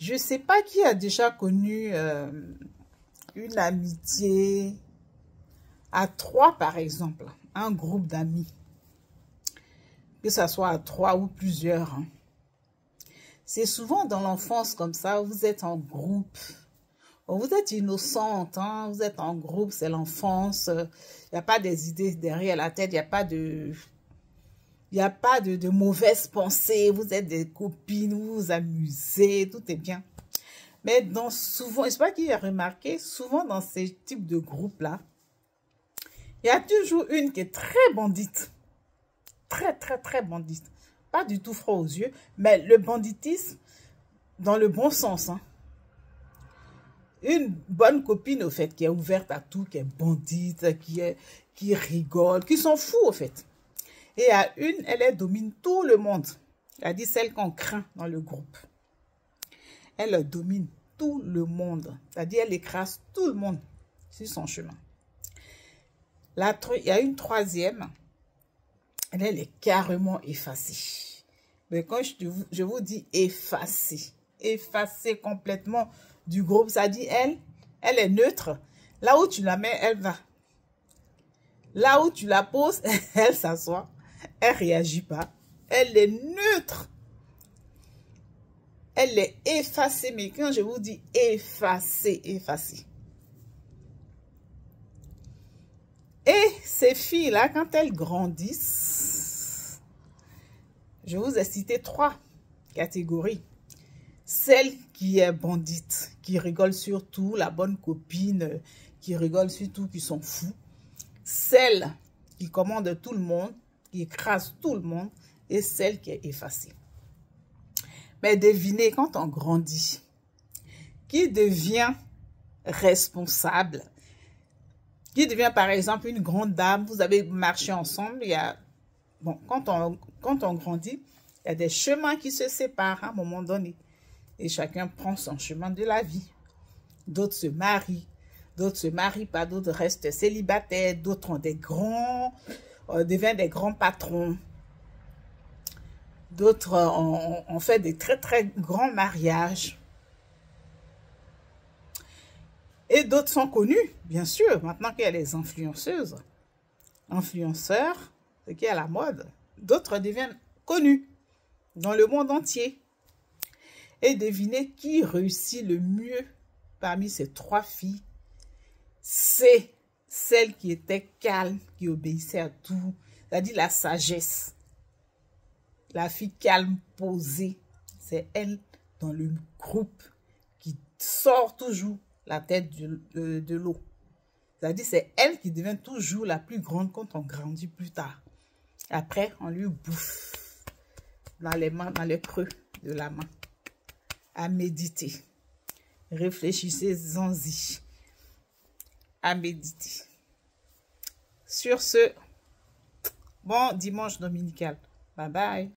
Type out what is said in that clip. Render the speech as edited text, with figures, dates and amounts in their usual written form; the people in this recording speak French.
Je ne sais pas qui a déjà connu une amitié à trois, par exemple, un groupe d'amis, que ce soit à trois ou plusieurs. Hein. C'est souvent dans l'enfance comme ça, vous êtes en groupe. Vous êtes innocente, hein? Vous êtes en groupe, c'est l'enfance. Il n'y a pas des idées derrière la tête, il n'y a pas de... Il n'y a pas de mauvaises pensées, vous êtes des copines, vous vous amusez, tout est bien. Mais souvent, je ne sais pas qui a remarqué, souvent dans ces types de groupes-là, il y a toujours une qui est très bandite. Très, très, très bandite. Pas du tout froid aux yeux, mais le banditisme dans le bon sens. Hein. Une bonne copine, au fait, qui est ouverte à tout, qui est bandite, qui rigole, qui s'en fout, au fait. Et à une, elle domine tout le monde. Elle dit celle qu'on craint dans le groupe. Elle domine tout le monde. C'est-à-dire elle écrase tout le monde sur son chemin. Il y a une troisième. Elle est carrément effacée. Mais quand je vous dis effacée, effacée complètement du groupe, ça dit elle est neutre. Là où tu la mets, elle va. Là où tu la poses, elle s'assoit. Elle ne réagit pas. Elle est neutre. Elle est effacée. Mais quand je vous dis effacée, effacée. Et ces filles-là, quand elles grandissent, je vous ai cité 3 catégories. Celle qui est bandite, qui rigole sur tout, la bonne copine qui rigole sur tout, qui s'en fout. Celle qui commande tout le monde, qui écrase tout le monde, et celle qui est effacée. Mais devinez, quand on grandit, qui devient responsable, qui devient par exemple une grande dame, vous avez marché ensemble, quand on grandit, il y a des chemins qui se séparent à un moment donné. Et chacun prend son chemin de la vie. D'autres se marient pas, d'autres restent célibataires, d'autres ont deviennent des grands patrons. D'autres ont fait des très très grands mariages. Et d'autres sont connus, bien sûr, maintenant qu'il y a les influenceuses. Influenceurs, ce qui est à la mode. D'autres deviennent connus dans le monde entier. Et devinez qui réussit le mieux parmi ces 3 filles. C'est celle qui était calme, qui obéissait à tout. C'est-à-dire la sagesse. La fille calme, posée. C'est elle dans le groupe qui sort toujours la tête de l'eau. C'est-à-dire c'est elle qui devient toujours la plus grande quand on grandit plus tard. Après, on lui bouffe dans les mains, dans les creux de la main. À méditer. Réfléchissez-en-y. À méditer. Sur ce, bon dimanche dominical. Bye bye.